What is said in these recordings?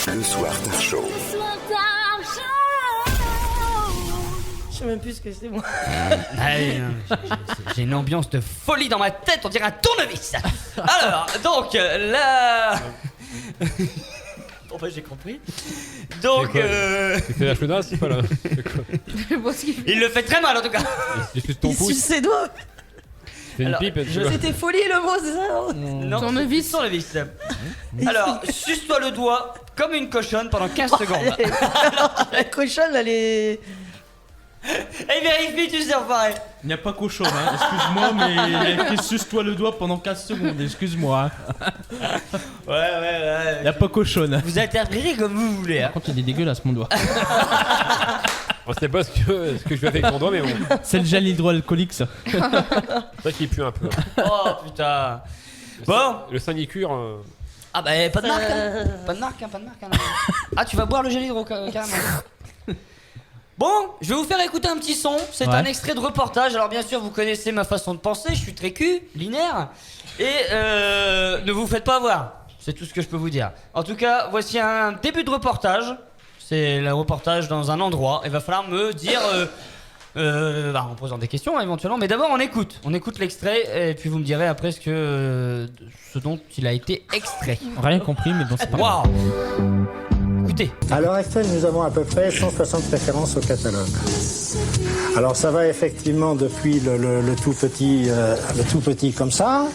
Le Soir Tar Show. Je sais même plus ce que c'est, moi. J'ai une ambiance de folie dans ma tête, on dirait un tournevis. Alors, donc, là... Bon, bah, j'ai compris. Donc, Tu fais la chaudasse, c'est pas là. il le fait très mal, en tout cas. Il suce ton Il pouce. suce ses doigts. C'est une Alors, pipe. tu vois. C'était folie le mot, c'est ça? Non, Tournevis. Tournevis. Alors, suce-toi le doigt comme une cochonne pendant 15 secondes. La cochonne, elle est... Et vérifie, tu sais, pareil. Il n'y a pas cochon, hein. Excuse-moi, mais il a écrit suce-toi le doigt pendant 15 secondes, excuse-moi. Ouais. Il n'y a pas cochonne. Vous interprétez comme vous voulez. Hein. Par contre, il est dégueulasse, mon doigt. On sait pas ce que je vais avec mon doigt, mais bon. C'est le gel hydroalcoolique, ça. C'est vrai qu'il pue un peu. Oh putain. Bon. Le Saint-Nicure. Ah bah pas de marque. Hein. Pas de marque. Hein. Ah, tu vas boire le gel hydro carrément. Bon, je vais vous faire écouter un petit son. C'est un extrait de reportage. Alors bien sûr, vous connaissez ma façon de penser. Je suis très linéaire. Et ne vous faites pas avoir. C'est tout ce que je peux vous dire. En tout cas, voici un début de reportage. C'est le reportage dans un endroit. Il va falloir me dire, en posant des questions éventuellement. Mais d'abord, on écoute. On écoute l'extrait et puis vous me direz après ce dont il a été extrait. Rien compris, mais bon, c'est pas grave. Waouh. Écoutez. À l'heure actuelle, nous avons à peu près 160 références au catalogue. Alors ça va effectivement depuis le tout petit comme ça,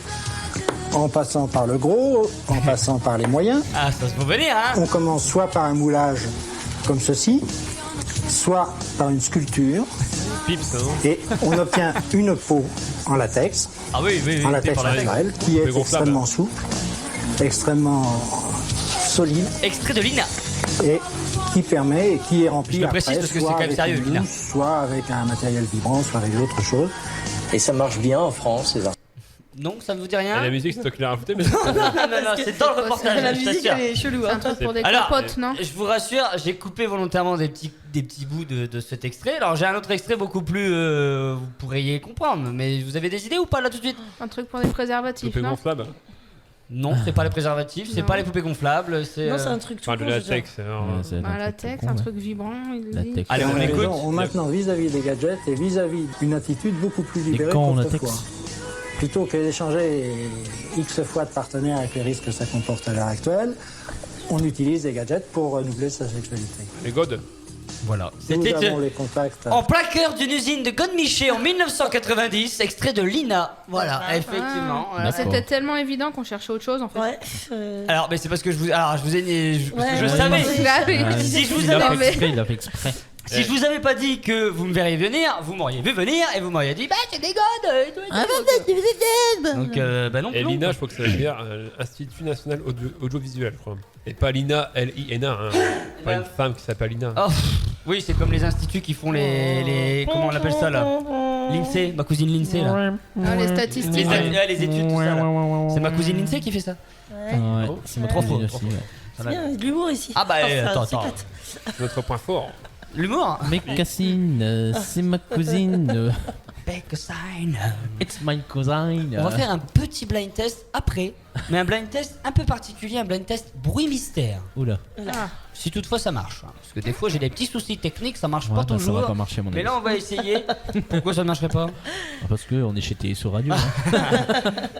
en passant par le gros, en passant par les moyens. Ah, ça se peut venir, hein. On commence soit par un moulage comme ceci, soit par une sculpture. Pips, hein. Et on obtient une peau en latex, Ah oui. en latex naturel, qui est gonflable. extrêmement souple, extrêmement solide. Extrait de Lina. Et qui permet et qui est rempli Je le après, précise parce que c'est soit quand même avec sérieux, une Lina. mousse, soit avec un matériel vibrant, soit avec d'autres choses. Et ça marche bien en France, c'est ça. Non, ça ne vous dit Et rien. la musique, c'est toi qui l'as rajouté, mais. Non, c'est dans le reportage. La je musique, t'assure. elle est chelou. C'est un Hein. truc pour des Alors, capotes, non? Je vous rassure, j'ai coupé volontairement des petits bouts de cet extrait. Alors j'ai un autre extrait beaucoup plus, vous pourriez comprendre. Mais vous avez des idées ou pas là tout de suite? Un truc pour des préservatifs, Poupée non? gonflable. Non, c'est pas les préservatifs, c'est Non. pas les poupées gonflables, c'est. Non, c'est un truc tout Enfin, de con, je veux dire. latex. alors, Un latex, un truc vibrant, il dit. Latex. Allez, on Mais écoute. non, maintenant, vis-à-vis des gadgets et vis-à-vis d'une attitude beaucoup plus libérée gants en qu'autrefois. latex. Plutôt que d'échanger X fois de partenaires avec les risques que ça comporte à l'heure actuelle, on utilise des gadgets pour renouveler sa sexualité. Les godes. Voilà. Nous C'était avons les contacts. en plein cœur d'une usine de Godemiché en 1990, extrait de Lina. Voilà, effectivement. Voilà. D'accord. C'était tellement évident qu'on cherchait autre chose en fait. Ouais. Alors, mais c'est parce que je vous ai. Ouais, je ouais, savais. ouais. Ah oui. Si je vous Il a avais. fait exprès, il a fait exprès. Si je vous avais pas dit que vous me verriez venir, vous m'auriez vu venir et vous m'auriez dit bah c'est des godes et tout. Donc bah non. Et non. l'INA, je crois que ça veut dire Institut National Audiovisuel, je crois. Et pas l'INA, L-I-N-A. Hein. Pas une femme qui s'appelle Lina. Oh, oui, c'est comme les instituts qui font les comment on appelle ça là? L'INSEE, ma cousine l'INSEE là. Ah, les statistiques. Les études, tout ça là. C'est ma cousine l'INSEE qui fait ça. Ouais, c'est ma Trop cousine faux, aussi. ouais. Ça va. Il y a de l'humour ici. Ah bah ça attends. s'éclate. C'est notre point fort. L'humour. Mes cassines, c'est ma cousine. Back a sign. It's my cousine. On va faire un petit blind test après, mais un blind test un peu particulier, un blind test bruit mystère. Oula. Ah. Si toutefois ça marche, hein. Parce que des fois j'ai des petits soucis techniques, ça marche Ouais, pas bah, ça toujours. va pas marcher, à mon avis. Mais là on va essayer. Pourquoi ça ne marcherait pas? Parce qu'on est chez TSO Radio. Hein.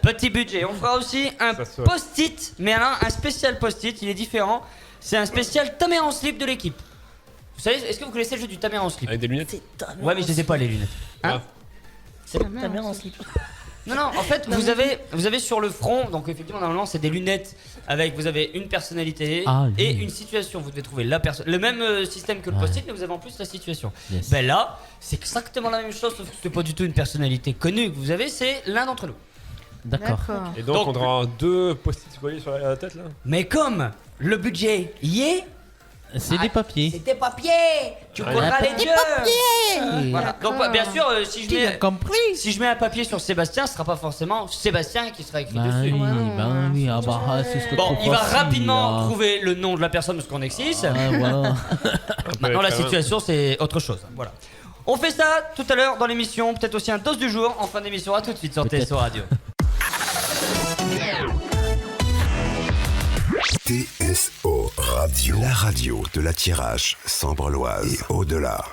Petit budget. On fera aussi un Ça se- post-it, mais alors un spécial post-it, il est différent. C'est un spécial ta mère en slip de l'équipe. Vous savez, est-ce que vous connaissez le jeu du ta mère en slip? Avec des lunettes. C'est ta mère Ouais, mais je en les ai pas les slip. lunettes. Hein? Ta Ta mère mère en en slip. Non, en fait, vous avez sur le front, donc effectivement, normalement, c'est des lunettes avec, vous avez une personnalité Ah, oui. et une situation. Vous devez trouver la personne, le même système que le Ouais. post-it, mais vous avez en plus la situation. Yes. Ben là, c'est exactement la même chose, sauf que c'est pas du tout une personnalité connue que vous avez, c'est l'un d'entre nous. D'accord. Et donc, on aura deux post-it collés sur la tête là. Mais comme le budget y est, C'est des papiers. c'est tes papiers, tu Ouais. colleras les yeux. Voilà. D'accord. Donc bien sûr, si je Qui a mets compris? si je mets un papier sur Sébastien, ce sera pas forcément Sébastien qui sera écrit Bah dessus. oui, Ouais. bah oui, ah bah c'est ce que Bon, trop il va facile, rapidement là. trouver le nom de la personne parce qu'on est 6. Ah, voilà. Maintenant, la quand même. situation, c'est autre chose. Voilà. On fait ça tout à l'heure dans l'émission, peut-être aussi un dose du jour en fin d'émission. À tout de suite sur Peut-être. TSO Radio. TSO Radio, la radio de la Thiérache, Sambre-Loise et au-delà.